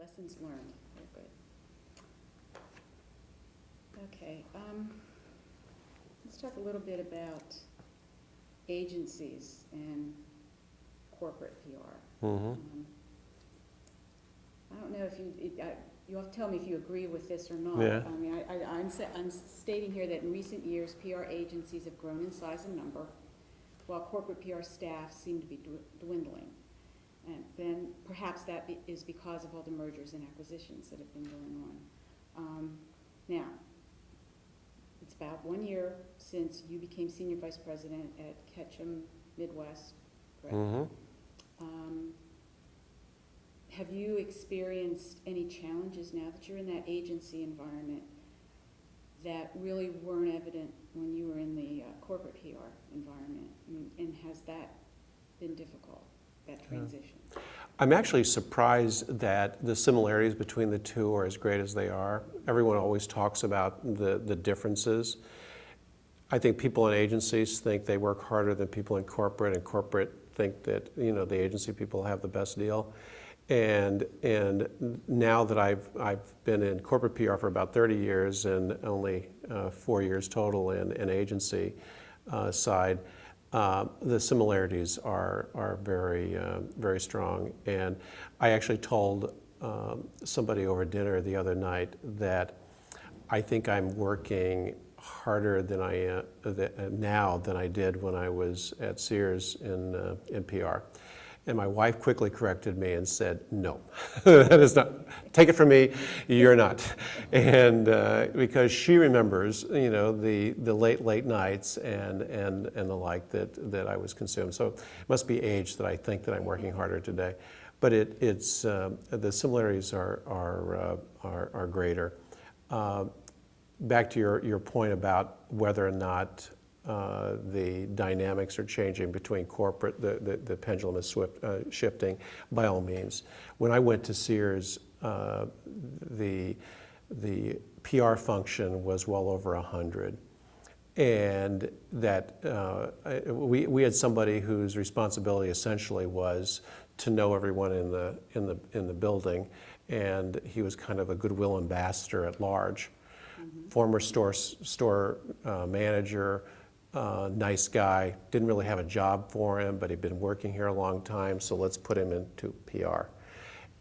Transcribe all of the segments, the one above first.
Lessons learned. Very good. Okay. Let's talk a little bit about agencies and corporate PR. Mm-hmm. I don't know if you have to tell me if you agree with this or not. Yeah. I mean, I'm stating here that in recent years, PR agencies have grown in size and number, while corporate PR staff seem to be dwindling. And then perhaps that is because of all the mergers and acquisitions that have been going on. Now, it's about 1 year since you became senior vice president at Ketchum Midwest, correct? Mm-hmm. Have you experienced any challenges now that you're in that agency environment that really weren't evident when you were in the corporate PR environment? And has that been difficult, that transition? I'm actually surprised that the similarities between the two are as great as they are. Everyone always talks about the differences. I think people in agencies think they work harder than people in corporate, and corporate think that the agency people have the best deal. And now that I've been in corporate PR for about 30 years and only 4 years total in agency side, the similarities are very, very strong. And I actually told somebody over dinner the other night that I think I'm working harder than now than I did when I was at Sears in PR. And my wife quickly corrected me and said, no, that is not, take it from me, you're not. And because she remembers, the late nights and the like that I was consumed. So it must be age that I think that I'm working harder today. But it's the similarities are greater. Back to your point about whether or not the dynamics are changing between corporate, the pendulum is shifting, by all means. When I went to Sears, the PR function was well over 100. And that we had somebody whose responsibility essentially was to know everyone in the building, and he was kind of a goodwill ambassador at large. Mm-hmm. Former store manager, nice guy, didn't really have a job for him, but he'd been working here a long time, so let's put him into PR.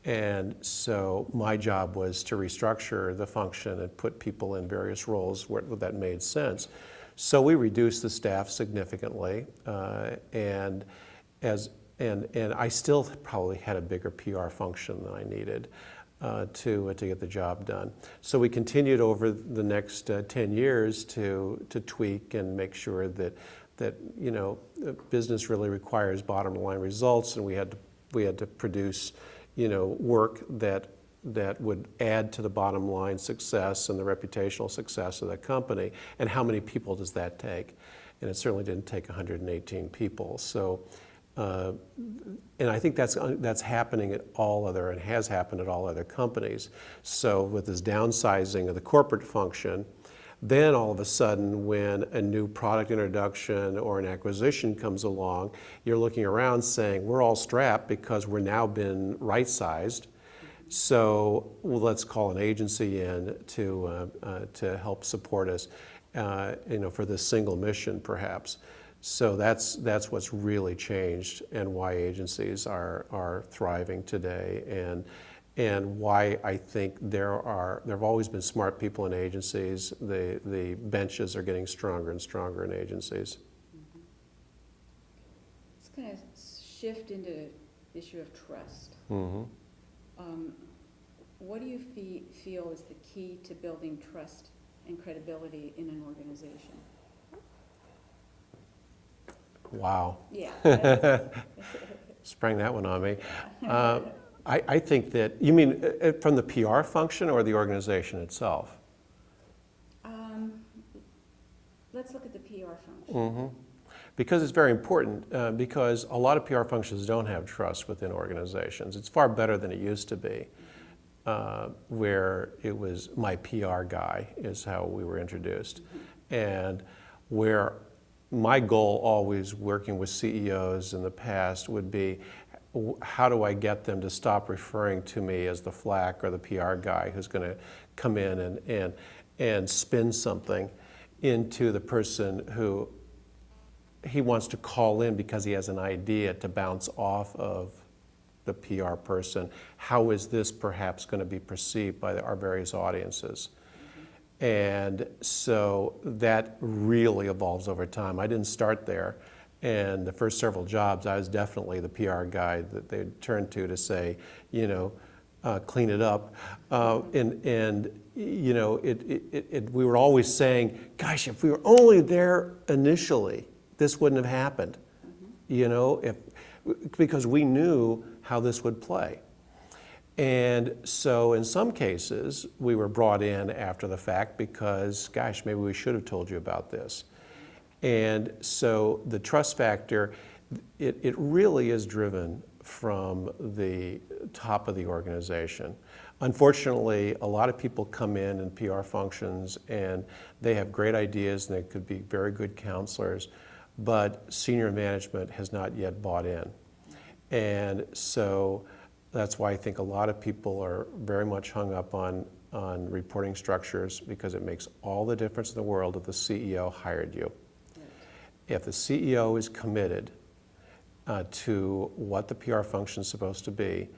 And so my job was to restructure the function and put people in various roles where that made sense. So we reduced the staff significantly, and I still probably had a bigger PR function than I needed to get the job done. So we continued over the next 10 years to tweak and make sure that business really requires bottom line results, and we had to produce work that would add to the bottom line success and the reputational success of the company. And how many people does that take? And it certainly didn't take 118 people. So. And I think that's happening at and has happened at all other companies. So with this downsizing of the corporate function, then all of a sudden when a new product introduction or an acquisition comes along, you're looking around saying, we're all strapped because we're now been right-sized. So let's call an agency in to help support us, for this single mission perhaps. So that's what's really changed, and why agencies are thriving today, and why I think there have always been smart people in agencies. The benches are getting stronger and stronger in agencies. Mm-hmm. Let's kind of shift into the issue of trust. Mm-hmm. What do you feel is the key to building trust and credibility in an organization? Wow. Yeah. Sprang that one on me. I think that, you mean from the PR function or the organization itself? Let's look at the PR function. Mm-hmm. Because it's very important, because a lot of PR functions don't have trust within organizations. It's far better than it used to be, where it was my PR guy is how we were introduced. Mm-hmm. And where my goal always working with CEOs in the past would be, how do I get them to stop referring to me as the flack or the PR guy who's going to come in and spin something into the person who he wants to call in because he has an idea to bounce off of the PR person. How is this perhaps going to be perceived by our various audiences? And so that really evolves over time. I didn't start there. And the first several jobs, I was definitely the PR guy that they'd turn to say, clean it up. We were always saying, gosh, if we were only there initially, this wouldn't have happened. Because we knew how this would play. And so in some cases, we were brought in after the fact because, gosh, maybe we should have told you about this. And so the trust factor, it really is driven from the top of the organization. Unfortunately, a lot of people come in PR functions and they have great ideas and they could be very good counselors, but senior management has not yet bought in. And so that's why I think a lot of people are very much hung up on reporting structures, because it makes all the difference in the world if the CEO hired you. If the CEO is committed to what the PR function is supposed to be,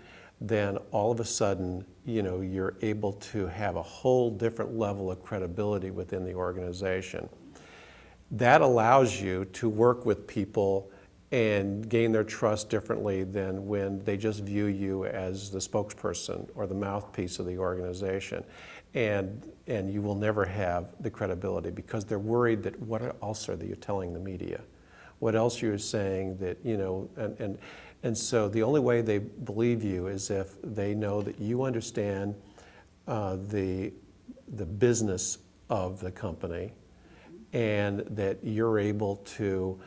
then all of a sudden, you're able to have a whole different level of credibility within the organization. That allows you to work with people and gain their trust differently than when they just view you as the spokesperson or the mouthpiece of the organization. And you will never have the credibility because they're worried that what else are you telling the media? What else you're saying that, and so the only way they believe you is if they know that you understand the business of the company and that you're able to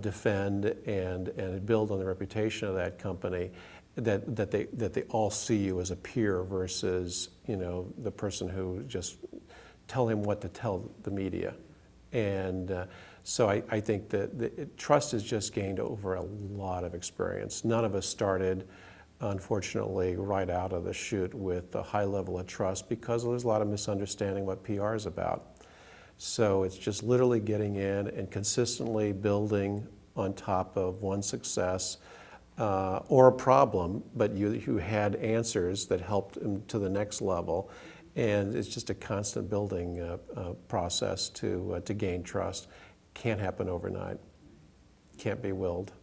defend and build on the reputation of that company, that they all see you as a peer versus the person who just tell him what to tell the media. And so I think that trust is just gained over a lot of experience. None of us started, unfortunately, right out of the chute with a high level of trust because there's a lot of misunderstanding what PR is about. So it's just literally getting in and consistently building on top of one success or a problem, but you had answers that helped them to the next level. And it's just a constant building process to gain trust. Can't happen overnight. Can't be willed.